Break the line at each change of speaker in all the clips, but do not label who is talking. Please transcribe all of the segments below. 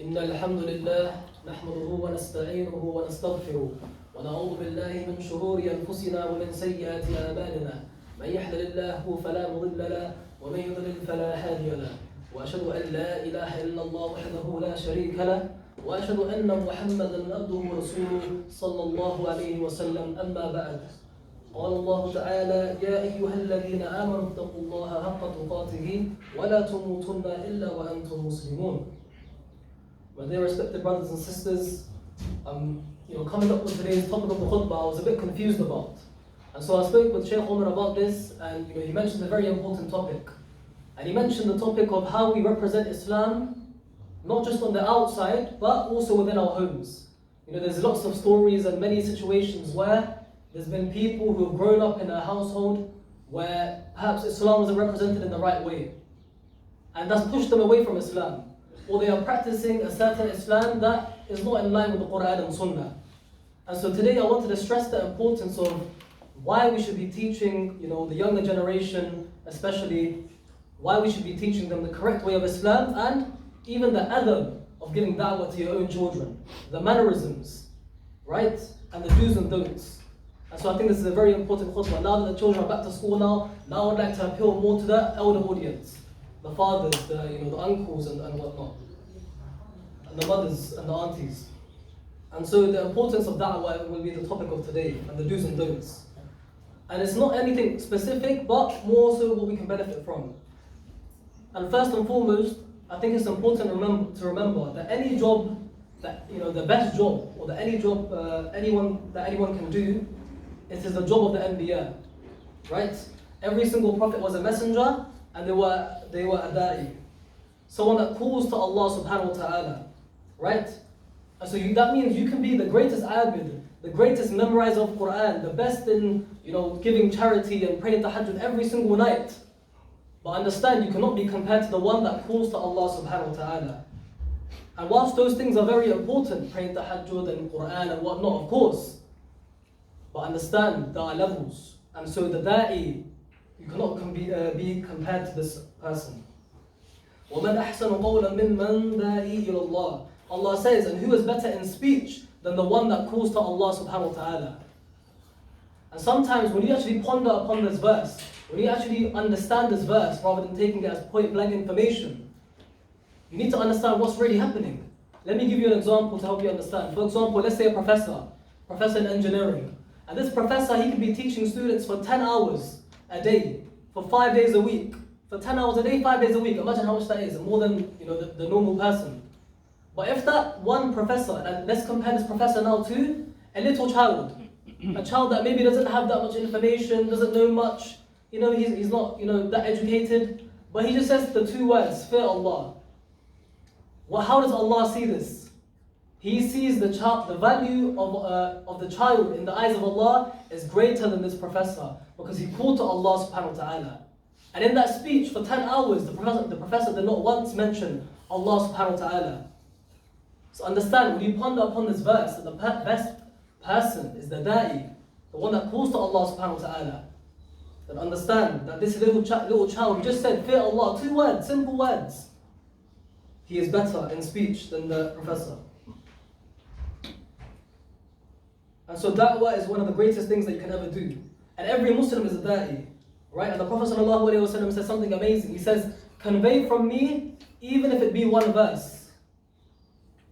إن الحمد لله نحمده ونستعينه ونستغفره ونعوذ بالله من شرور أنفسنا ومن سيئات أعمالنا من يهده الله فلا مضل له ومن يضلل فلا هادي له وأشهد أن لا إله إلا الله وحده لا شريك له وأشهد أن محمدا عبده ورسوله صلى الله عليه وسلم أما بعد قال الله تعالى يا أيها الذين آمنوا اتقوا الله حق تقاته ولا تموتن إلا وأنتم مسلمون. My dear respected brothers and sisters, coming up with today's topic of the khutbah, I was a bit confused about. And so I spoke with Shaykh Umar about this, and he mentioned a very important topic. And he mentioned the topic of how we represent Islam, not just on the outside, but also within our homes. There's lots of stories and many situations where there's been people who have grown up in a household where perhaps Islam wasn't represented in the right way. And that's pushed them away from Islam. Or they are practicing a certain Islam that is not in line with the Quran and Sunnah. And so today I wanted to stress the importance of why we should be teaching, the younger generation, especially, why we should be teaching them the correct way of Islam and even the adab of giving da'wah to your own children, the mannerisms, right? And the do's and don'ts. And so I think this is a very important khutbah. Now that the children are back to school now I'd like to appeal more to the elder audience. The fathers, the uncles and whatnot. And the mothers and the aunties. And so the importance of da'wah will be the topic of today, and the do's and don'ts. And it's not anything specific, but more so what we can benefit from. And first and foremost, I think it's important to remember that any job, the best job, or that any job anyone can do, it is the job of the Anbiya, right? Every single prophet was a messenger, and they were a da'i, someone that calls to Allah subhanahu wa ta'ala, right? And so that means you can be the greatest abid, the greatest memorizer of Quran, the best in giving charity and praying tahajjud every single night. But understand, you cannot be compared to the one that calls to Allah subhanahu wa ta'ala. And whilst those things are very important, praying tahajjud and Quran and whatnot, of course, but understand there are levels. And so the da'i, you cannot be compared to this person. وَمَنْ أَحْسَنُ قَوْلًا مِمَّنْ دَاعِي إِلَى اللَّهِ. Allah says, and who is better in speech than the one that calls to Allah subhanahu wa ta'ala? And sometimes when you actually ponder upon this verse, when you actually understand this verse rather than taking it as point blank information, you need to understand what's really happening. Let me give you an example to help you understand. For example, let's say a professor in engineering. And this professor, he could be teaching students for 10 hours a day, for 5 days a week, for 10 hours a day, 5 days a week. Imagine how much that is, more than the normal person. But if that one professor, and let's compare this professor now to a little child, a child that maybe doesn't have that much information, doesn't know much, he's not that educated, but he just says the two words, fear Allah. Well, how does Allah see this? He sees the value of the child in the eyes of Allah is greater than this professor, because he called to Allah subhanahu wa ta'ala. And in that speech for 10 hours, the professor did not once mention Allah subhanahu wa ta'ala. So understand, when you ponder upon this verse, that the best person is the da'i, the one that calls to Allah subhanahu wa ta'ala. Then understand that this little child who just said, fear Allah, 2 words, simple words, he is better in speech than the professor. And so da'wah is one of the greatest things that you can ever do. And every Muslim is a da'i, right? And the Prophet ﷺ says something amazing. He says, convey from me, even if it be 1 verse.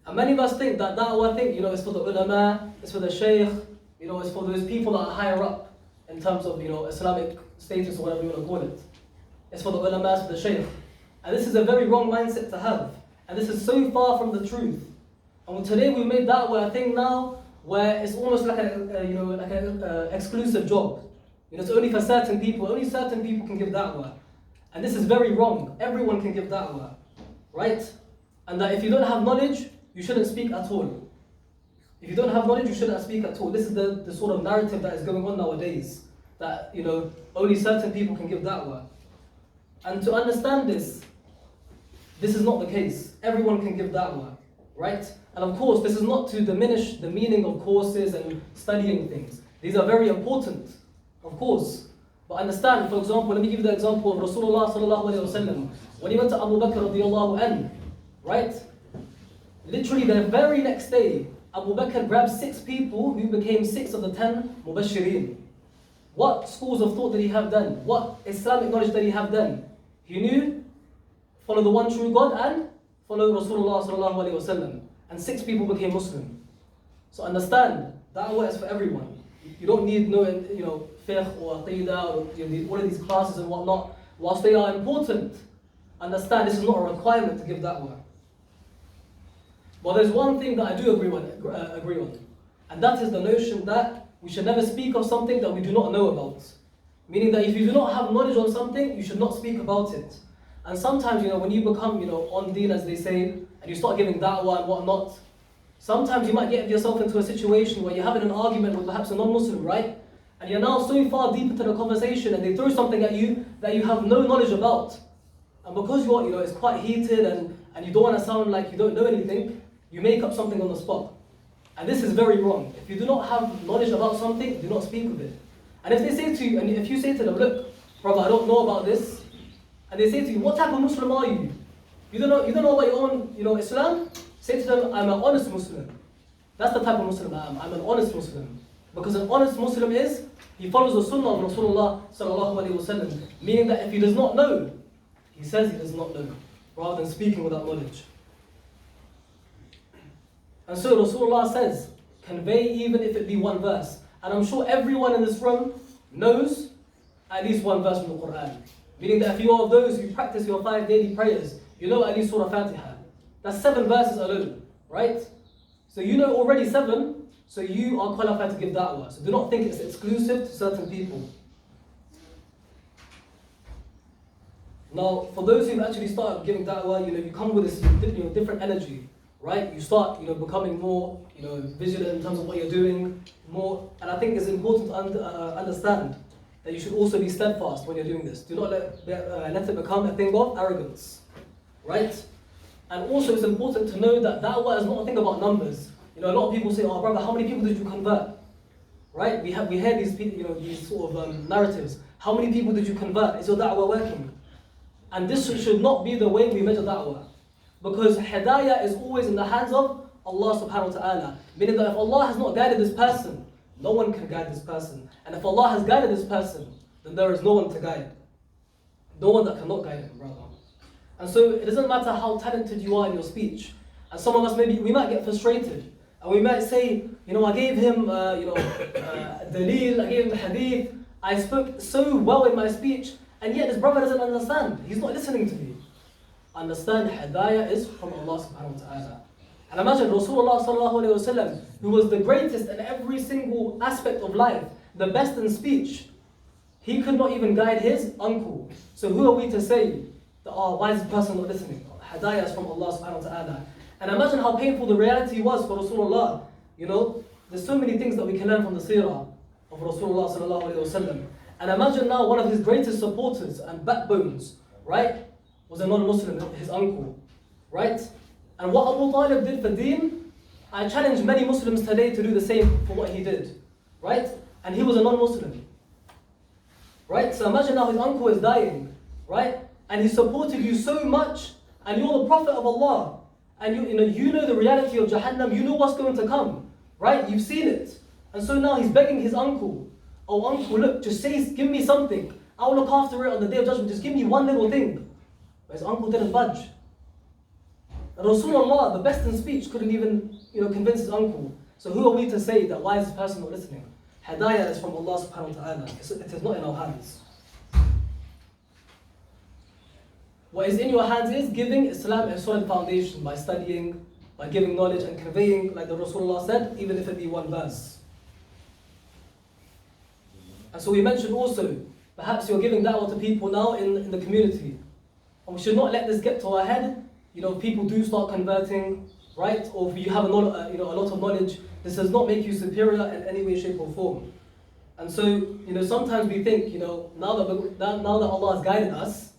And many of us think that da'wah thing, is for the ulama, it's for the shaykh, it's for those people that are higher up in terms of, Islamic status or whatever you want to call it. It's for the ulama, it's for the shaykh. And this is a very wrong mindset to have. And this is so far from the truth. And today we made da'wah a thing now where it's almost like an exclusive job. It's only for certain people. Only certain people can give da'wah. And this is very wrong. Everyone can give da'wah, right? And that if you don't have knowledge, you shouldn't speak at all. If you don't have knowledge, you shouldn't speak at all. This is the sort of narrative that is going on nowadays. That, only certain people can give da'wah. And to understand this is not the case. Everyone can give da'wah, right? And of course, this is not to diminish the meaning of courses and studying things. These are very important, of course. But understand, for example, let me give you the example of Rasulullah sallallahu alayhi wa sallam. When he went to Abu Bakr radiallahu anhu, right? Literally the very next day, Abu Bakr grabbed 6 people who became 6 of the 10 Mubashirin. What schools of thought did he have then? What Islamic knowledge did he have then? He knew, follow the one true God and follow Rasulullah sallallahu alaihi wasallam. And 6 people became Muslim. So understand, da'wah is for everyone. You don't need no, fiqh or aqidah or all of these classes and whatnot. Whilst they are important, understand this is not a requirement to give da'wah. But there's one thing that I do agree on, and that is the notion that we should never speak of something that we do not know about. Meaning that if you do not have knowledge on something, you should not speak about it. And sometimes, when you become, on deen, as they say, and you start giving da'wah and whatnot, sometimes you might get yourself into a situation where you're having an argument with perhaps a non-Muslim, right? And you're now so far deep into the conversation and they throw something at you that you have no knowledge about. And because it's quite heated and you don't want to sound like you don't know anything, you make up something on the spot. And this is very wrong. If you do not have knowledge about something, do not speak of it. And if they say to you, and if you say to them, look, brother, I don't know about this, and they say to you, what type of Muslim are you? You don't know about your own, Islam? Say to them, I'm an honest Muslim. That's the type of Muslim I am. I'm an honest Muslim. Because an honest Muslim he follows the sunnah of Rasulullah sallallahu alaihi wasallam. Meaning that if he does not know, he says he does not know, rather than speaking without knowledge. And so Rasulullah says, convey even if it be one verse. And I'm sure everyone in this room knows at least one verse from the Quran. Meaning that if you are of those who practice your 5 daily prayers, you know at least Surah Fatiha. That's 7 verses alone, right? So you know already 7, so you are qualified to give da'wah. So do not think it's exclusive to certain people. Now, for those who've actually started giving da'wah, you come with this different energy, right? You start becoming more vigilant in terms of what you're doing, more. And I think it's important to understand that you should also be steadfast when you're doing this. Do not let it become a thing of arrogance, right? And also it's important to know that da'wah is not a thing about numbers. A lot of people say, oh brother, how many people did you convert? Right? We hear these people, these sort of narratives. How many people did you convert? Is your da'wah working? And this should not be the way we measure da'wah. Because hidayah is always in the hands of Allah subhanahu wa ta'ala. Meaning that if Allah has not guided this person, no one can guide this person. And if Allah has guided this person, then there is no one to guide. No one that cannot guide him, rather. And so it doesn't matter how talented you are in your speech. And some of us we might get frustrated. And we might say, I gave him, dalil, I gave him hadith. I spoke so well in my speech, and yet this brother doesn't understand. He's not listening to me. Understand, hidayah is from Allah subhanahu wa ta'ala. And imagine Rasulullah sallallahu alayhi wa sallam, who was the greatest in every single aspect of life, the best in speech. He could not even guide his uncle. So who are we to say that, why is this person not listening? Hidayah is from Allah subhanahu wa ta'ala. And imagine how painful the reality was for Rasulullah. There's so many things that we can learn from the seerah of Rasulullah sallallahu alayhi wa sallam. And imagine now one of his greatest supporters and backbones, right, was a non-Muslim, his uncle, right? And what Abu Talib did for deen, I challenge many Muslims today to do the same for what he did, right? And he was a non-Muslim, right? So imagine now his uncle is dying, right? And he supported you so much, and you're the Prophet of Allah, and you know the reality of Jahannam, you know what's going to come, right? You've seen it. And so now he's begging his uncle, oh uncle, look, just give me something. I'll look after it on the day of judgment, just give me one little thing. But his uncle didn't budge. And Rasulullah, the best in speech, couldn't even convince his uncle. So who are we to say that why is this person not listening? Hidayah is from Allah subhanahu wa ta'ala. It is not in our hands. What is in your hands is giving Islam a solid foundation by studying, by giving knowledge and conveying, like the Rasulullah said, even if it be one verse. And so we mentioned also, perhaps you're giving da'wah to people now in the community. And we should not let this get to our head. People do start converting, right? Or if you have a lot of knowledge, this does not make you superior in any way, shape or form. And so, sometimes we think, now that Allah has guided us,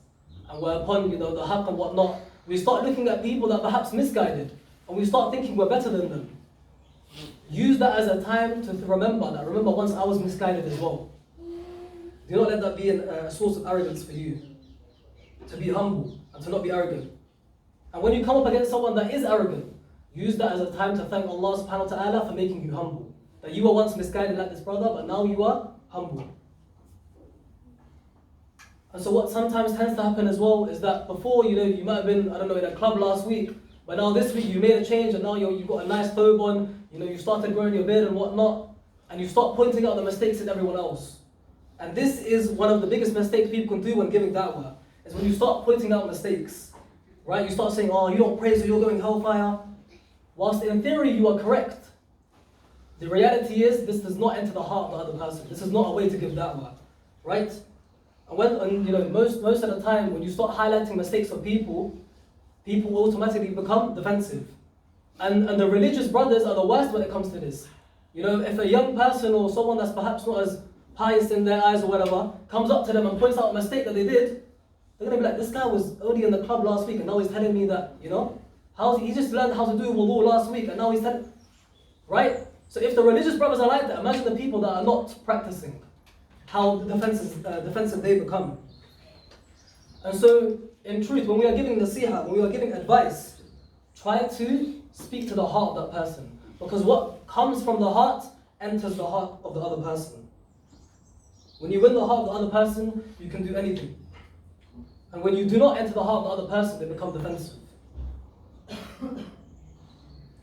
and we're upon, the haqq and whatnot, we start looking at people that perhaps misguided, and we start thinking we're better than them. Use that as a time to remember once I was misguided as well. Do not let that be a source of arrogance for you. To be humble and to not be arrogant. And when you come up against someone that is arrogant, use that as a time to thank Allah subhanahu wa ta'ala for making you humble. That you were once misguided like this brother, but now you are humble. And so what sometimes tends to happen as well is that before, you might have been, I don't know, in a club last week, but now this week you made a change and now you've got a nice thobe on, you started growing your beard and whatnot, and you start pointing out the mistakes in everyone else. And this is one of the biggest mistakes people can do when giving da'wah, is when you start pointing out mistakes, right? You start saying, oh, you don't pray so you're going hellfire. Whilst in theory you are correct, the reality is this does not enter the heart of the other person. This is not a way to give da'wah, right? And most of the time when you start highlighting mistakes of people automatically become defensive. And the religious brothers are the worst when it comes to this. If a young person or someone that's perhaps not as pious in their eyes or whatever comes up to them and points out a mistake that they did, they're going to be like, this guy was only in the club last week and now he's telling me that, he just learned how to do wudu last week and now he's telling, right? So if the religious brothers are like that, imagine the people that are not practicing, how defensive they become. And so, in truth, when we are giving nasiha, when we are giving advice, try to speak to the heart of that person. Because what comes from the heart enters the heart of the other person. When you win the heart of the other person, you can do anything. And when you do not enter the heart of the other person, they become defensive.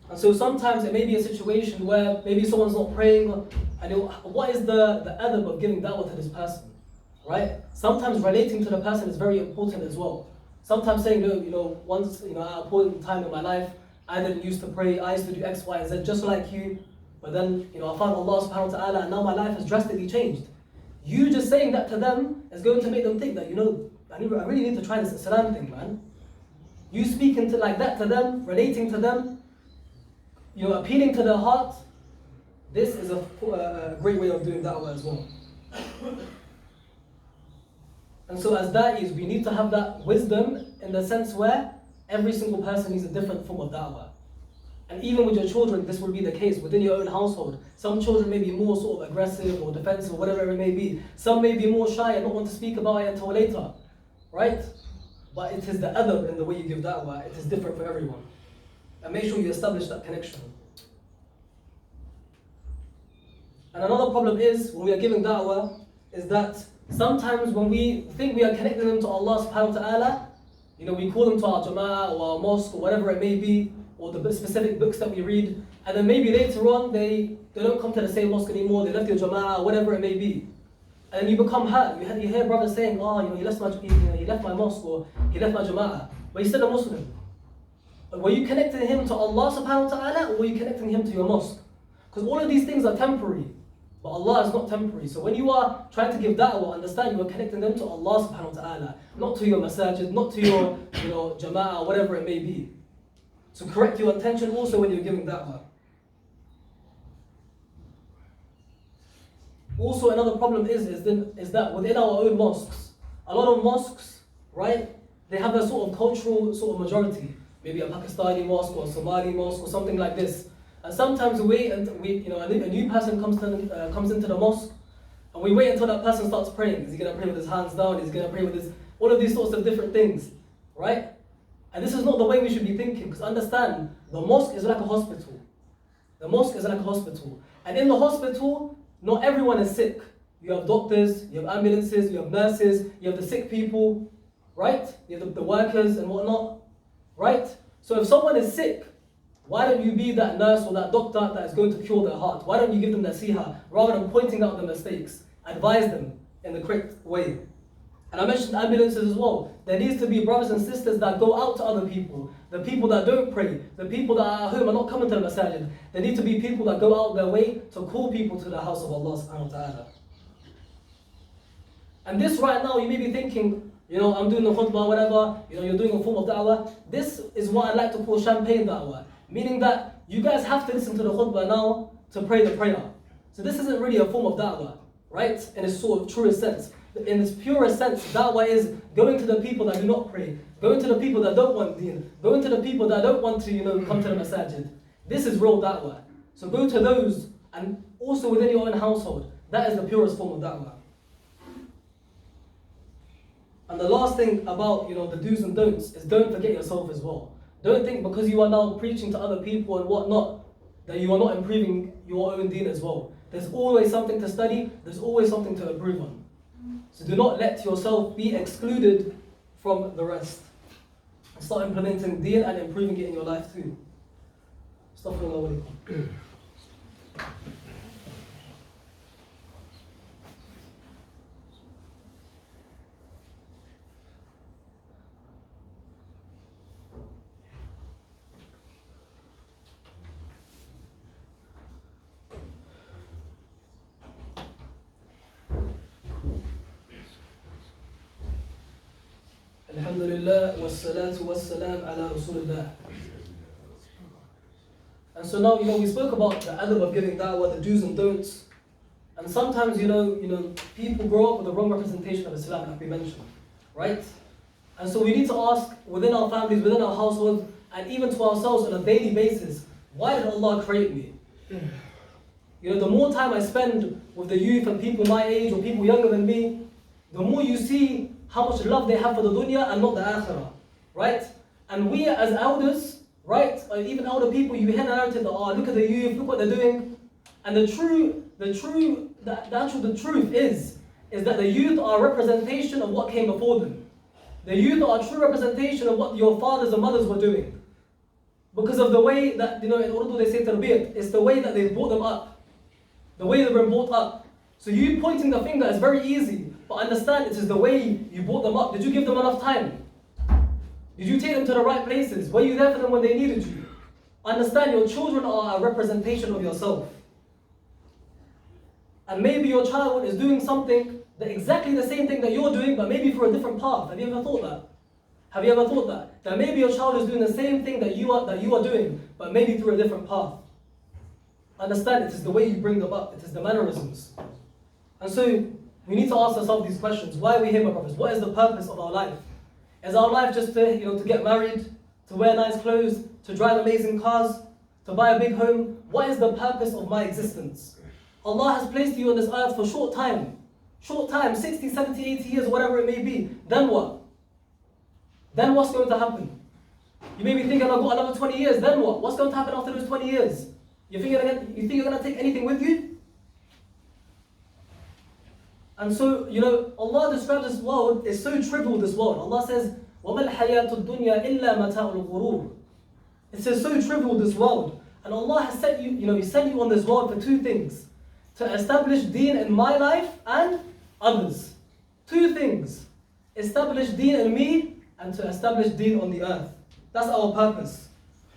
And so sometimes it may be a situation where maybe someone's not praying, and what is the adab of giving da'wah to this person, right? Sometimes relating to the person is very important as well. Sometimes saying, once, at a point in time in my life, I didn't used to pray, I used to do X, Y, and Z just like you, but then, I found Allah subhanahu wa ta'ala, and now my life has drastically changed. You just saying that to them is going to make them think that, I really need to try this Islam thing, man. You speaking like that to them, relating to them, appealing to their heart, this is a great way of doing da'wah as well. And so as da'is, we need to have that wisdom in the sense where every single person needs a different form of da'wah. And even with your children, this will be the case within your own household. Some children may be more sort of aggressive or defensive or whatever it may be. Some may be more shy and not want to speak about it until later, right? But it is the adab in the way you give da'wah. It is different for everyone. And make sure you establish that connection. And another problem is, when we are giving da'wah, is that sometimes when we think we are connecting them to Allah subhanahu wa ta'ala, we call them to our Jummah or our mosque or whatever it may be, or the specific books that we read, and then maybe later on they don't come to the same mosque anymore, they left your Jummah or whatever it may be. And then you become hurt. You hear brothers saying, he left my mosque or he left my Jummah, but he's still a Muslim. Were you connecting him to Allah subhanahu wa ta'ala, or were you connecting him to your mosque? Because all of these things are temporary, but Allah is not temporary. So when you are trying to give da'wah, understand you are connecting them to Allah subhanahu wa ta'ala, not to your masajid, not to your jama'ah, whatever it may be. So correct your intention also when you're giving da'wah. Also another problem is that within our own mosques, a lot of mosques, right, they have a sort of cultural sort of majority. Maybe a Pakistani mosque or a Somali mosque or something like this. And sometimes we wait until a new person comes into the mosque, and we wait until that person starts praying. Is he going to pray with his hands down? Is he going to pray with all of these sorts of different things, right? And this is not the way we should be thinking, because understand, the mosque is like a hospital. The mosque is like a hospital. And in the hospital, not everyone is sick. You have doctors, you have ambulances, you have nurses, you have the sick people, right? You have the workers and whatnot, right? So if someone is sick, why don't you be that nurse or that doctor that is going to cure their heart? Why don't you give them nasiha rather than pointing out the mistakes? Advise them in the correct way. And I mentioned ambulances as well. There needs to be brothers and sisters that go out to other people. The people that don't pray, the people that are at home are not coming to the masajid. There need to be people that go out their way to call people to the house of Allah subhanahu wa ta'ala. And this right now, you may be thinking, I'm doing the khutbah, whatever, you're doing a form of da'wah. This is what I like to call champagne da'wah. Meaning that you guys have to listen to the khutbah now to pray the prayer. So this isn't really a form of da'wah, right? In its sort of truest sense. In its purest sense, da'wah is going to the people that do not pray, going to the people that don't want deen, going to the people that don't want to, come to the masajid. This is real da'wah. So go to those, and also within your own household. That is the purest form of da'wah. And the last thing about, the do's and don'ts is don't forget yourself as well. Don't think because you are now preaching to other people and whatnot, that you are not improving your own deen as well. There's always something to study, there's always something to improve on. So do not let yourself be excluded from the rest. And start implementing deen and improving it in your life too. Astaghfirullah alaikum. Alhamdulillah, wassalatu wassalam ala Rasulullah. And so now, we spoke about the adab of giving da'wah, the do's and don'ts. And sometimes, people grow up with the wrong representation of Islam, like we mentioned, right? And so we need to ask within our families, within our households, and even to ourselves on a daily basis, why did Allah create me? The more time I spend with the youth and people my age or people younger than me, the more you see how much love they have for the dunya and not the akhirah, right? And we as elders, right, or even elder people, you hear the narrative that, look at the youth, look what they're doing. And the truth is that the youth are a representation of what came before them. The youth are a true representation of what your fathers and mothers were doing. Because of the way that, in Urdu they say tarbiyat, it's the way that they brought them up. The way they were brought up. So you pointing the finger is very easy, but understand it is the way you brought them up. Did you give them enough time? Did you take them to the right places? Were you there for them when they needed you? Understand your children are a representation of yourself. And maybe your child is doing something, exactly the same thing that you're doing, but maybe for a different path. Have you ever thought that? Have you ever thought that? That maybe your child is doing the same thing that you are doing, but maybe through a different path. Understand, it is the way you bring them up. It is the mannerisms. And so, we need to ask ourselves these questions. Why are we here, my brothers? What is the purpose of our life? Is our life just to get married, to wear nice clothes, to drive amazing cars, to buy a big home? What is the purpose of my existence? Allah has placed you on this earth for short time, 60, 70, 80 years, whatever it may be. Then what? Then what's going to happen? You may be thinking, I've got another 20 years, then what? What's going to happen after those 20 years? You think you're going to take anything with you? And so, Allah describes this world, it's so trivial, this world. Allah says, وَمَا الْحَيَاةُ الدُّنْيَا إِلَّا مَتَاعُ الْغُرُورِ. It says so trivial, this world. And Allah has sent you, He sent you on this world for two things. To establish deen in my life and others. Two things. Establish deen in me and to establish deen on the earth. That's our purpose.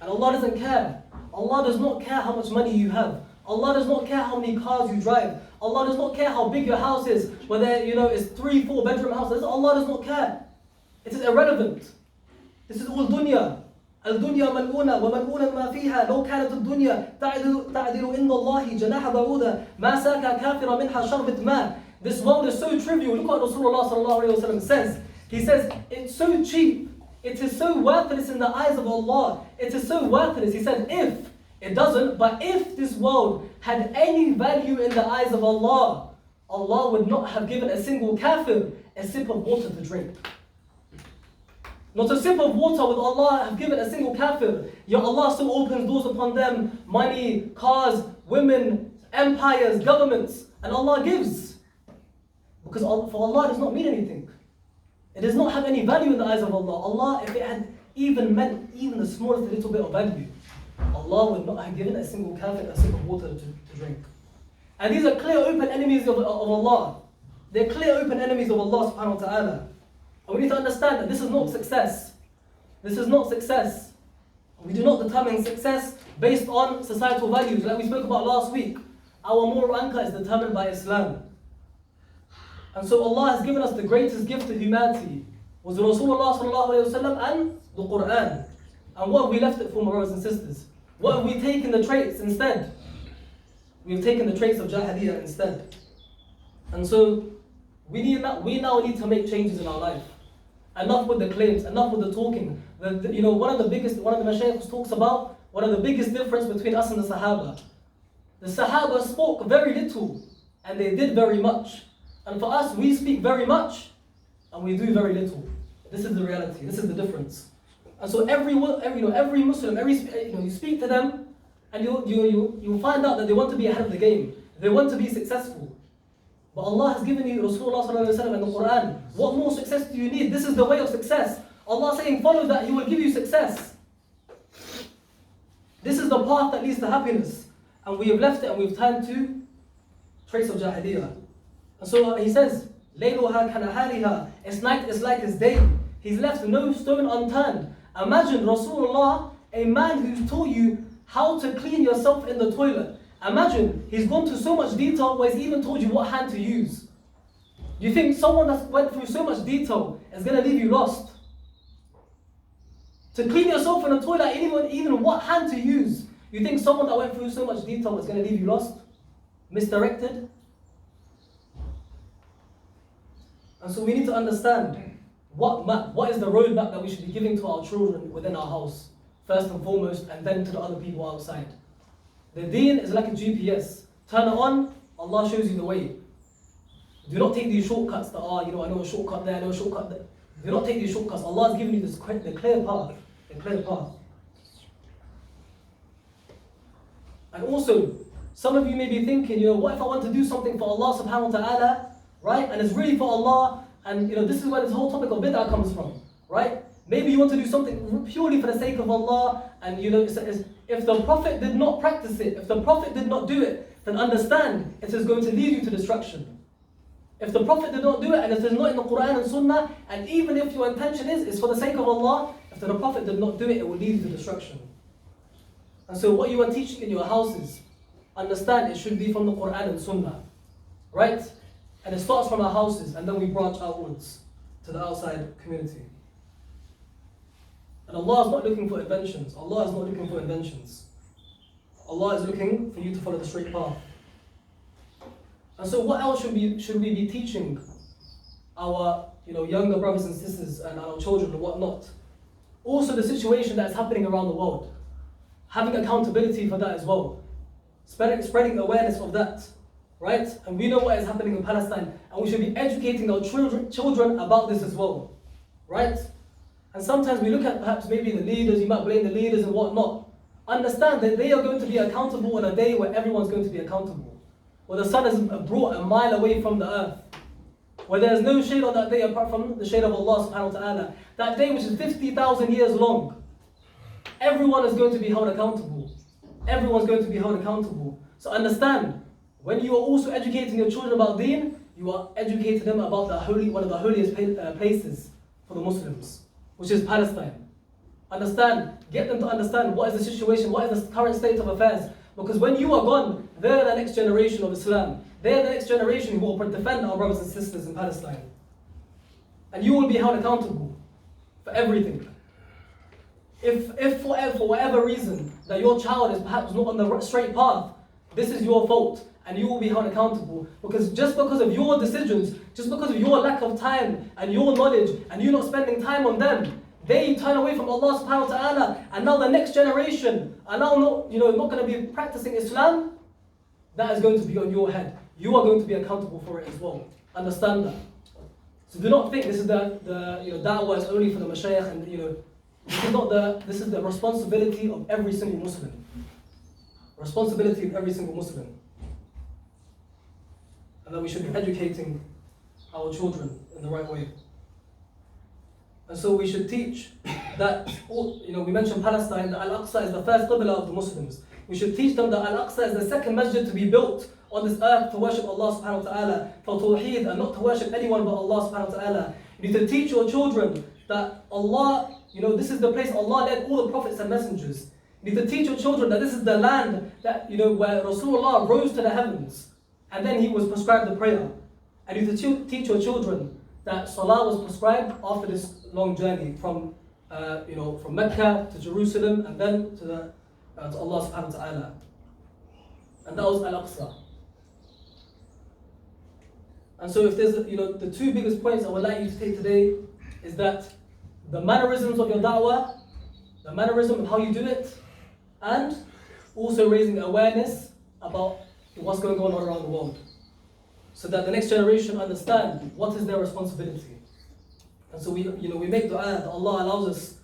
And Allah doesn't care. Allah does not care how much money you have. Allah does not care how many cars you drive. Allah does not care how big your house is, whether it's 3-4 bedroom houses. Allah does not care. It is irrelevant. This is all dunya. الدنيا ملعونة وملعونة ما فيها لو كانت الدنيا تعدل إن الله جناح بعوضة ما ساك كافر منها شربة ماء. This world is so trivial. Look what Rasulullah sallallahu alaihi wasallam says. He says it's so cheap. It is so worthless in the eyes of Allah. It is so worthless. He said if it doesn't, but if this world had any value in the eyes of Allah, Allah would not have given a single kafir a sip of water to drink. Not a sip of water would Allah have given a single kafir. Yet Allah still opens doors upon them, money, cars, women, empires, governments, and Allah gives. Because for Allah it does not mean anything. It does not have any value in the eyes of Allah. Allah, if it had even meant even the smallest little bit of value, Allah would not have given a single kafir a sip of water to drink. And these are clear open enemies of Allah. They're clear open enemies of Allah subhanahu wa ta'ala. And we need to understand that this is not success. This is not success. We do not determine success based on societal values. Like we spoke about last week, our moral anchor is determined by Islam. And so Allah has given us the greatest gift to humanity, was Rasulullah sallallahu alayhi wasallam and the Quran. And what have we left it for, my brothers and sisters? What have we taken the traits instead? We've taken the traits of Jahiliyyah instead. And so we now need to make changes in our life. Enough with the claims, enough with the talking. One of the Mashaykh talks about one of the biggest difference between us and the Sahaba. The Sahaba spoke very little and they did very much. And for us, we speak very much and we do very little. This is the reality, this is the difference. And so every Muslim, you speak to them, and you'll find out that they want to be ahead of the game. They want to be successful. But Allah has given you Rasulullah ﷺ and the Quran. What more success do you need? This is the way of success. Allah saying, follow that, He will give you success. This is the path that leads to happiness. And we have left it and we've turned to traits of Jahiliyyah. And so He says, Layluha kanahariha. Its night is like its day. He's left no stone unturned. Imagine Rasulullah, a man who's taught you how to clean yourself in the toilet. Imagine, he's gone to so much detail where he's even told you what hand to use. You think someone that went through so much detail is going to leave you lost? To clean yourself in the toilet, even what hand to use. You think someone that went through so much detail is going to leave you lost? Misdirected? And so we need to understand what is the roadmap that we should be giving to our children within our house, first and foremost, and then to the other people outside. The deen is like a GPS. Turn it on, Allah shows you the way. Do not take these shortcuts that are, I know a shortcut there, I know a shortcut there. Do not take these shortcuts. Allah has given you the clear path. The clear path. And also, some of you may be thinking, what if I want to do something for Allah subhanahu wa ta'ala, right? And it's really for Allah, and this is where this whole topic of bid'ah comes from, right? Maybe you want to do something purely for the sake of Allah, and if the Prophet did not practice it, if the Prophet did not do it, then understand it is going to lead you to destruction. If the Prophet did not do it, and it is not in the Quran and Sunnah, and even if your intention is for the sake of Allah, if the Prophet did not do it, it will lead you to destruction. And so what you are teaching in your houses, understand it should be from the Quran and Sunnah, right? And it starts from our houses, and then we branch outwards to the outside community. And Allah is not looking for inventions. Allah is not looking for inventions. Allah is looking for you to follow the straight path. And so what else should we be teaching our younger brothers and sisters and our children and whatnot? Also the situation that is happening around the world. Having accountability for that as well. Spreading awareness of that. Right? And we know what is happening in Palestine. And we should be educating our children about this as well. Right? And sometimes we look at perhaps maybe the leaders, you might blame the leaders and whatnot. Understand that they are going to be accountable on a day where everyone's going to be accountable. Where the sun is brought a mile away from the earth. Where there is no shade on that day apart from the shade of Allah subhanahu wa ta'ala. That day which is 50,000 years long. Everyone is going to be held accountable. Everyone's going to be held accountable. So understand, when you are also educating your children about deen, you are educating them about one of the holiest places for the Muslims, which is Palestine. Understand, get them to understand what is the situation, what is the current state of affairs. Because when you are gone, they're the next generation of Islam. They're the next generation who will defend our brothers and sisters in Palestine. And you will be held accountable for everything. If for whatever reason that your child is perhaps not on the straight path, this is your fault. And you will be held accountable. Because just because of your decisions, just because of your lack of time and your knowledge, and you not spending time on them, they turn away from Allah subhanahu wa ta'ala, and now the next generation are now not going to be practicing Islam. That is going to be on your head. You are going to be accountable for it as well. Understand that. So do not think this is the da'wah is only for the mashayikh, and this is the responsibility of every single Muslim. Responsibility of every single Muslim. And that we should be educating our children in the right way. And so we should teach that, we mentioned Palestine, that Al-Aqsa is the first qibla of the Muslims. We should teach them that Al-Aqsa is the second masjid to be built on this earth to worship Allah subhanahu wa ta'ala, for tawheed, and not to worship anyone but Allah subhanahu wa ta'ala. You need to teach your children that Allah, this is the place Allah led all the prophets and messengers. You need to teach your children that this is the land that, where Rasulullah rose to the heavens, and then he was prescribed the prayer. And you need to teach your children that Salah was prescribed after this long journey from Mecca to Jerusalem, and then to Allah subhanahu wa ta'ala. And that was Al-Aqsa. And so if there's, the two biggest points I would like you to take today is that the mannerisms of your da'wah, the mannerism of how you do it, and also raising awareness about what's going on around the world, so that the next generation understand what is their responsibility. And so we make dua that Allah allows us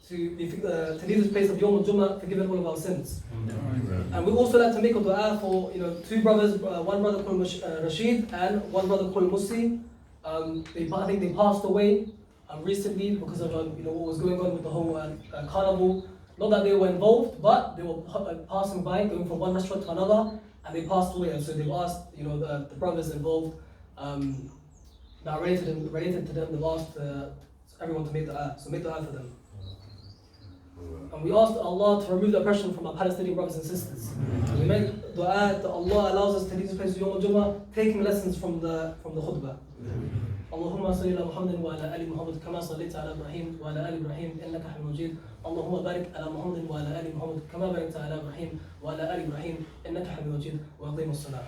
to leave this place of Yom Jummah, forgiven all of our sins. And we also like to make a dua for two brothers, one brother called Rashid and one brother called Musi. I think they passed away recently because of what was going on with the whole carnival. Not that they were involved, but they were passing by, going from one restaurant to another, and they passed away. And so they've asked the brothers involved that related to them, they've asked everyone to make dua. So make dua for them. And we ask Allah to remove the oppression from our Palestinian brothers and sisters. And we make dua that Allah allows us to leave this place of Yom Jummah, taking lessons from the khutbah. اللهم صل على محمد وعلى ال محمد كما صليت على ابراهيم وعلى ال ابراهيم انك حميد مجيد. اللهم بارك على محمد وعلى ال محمد كما باركت على ابراهيم وعلى ال ابراهيم انك حميد مجيد. واقيموا الصلاه.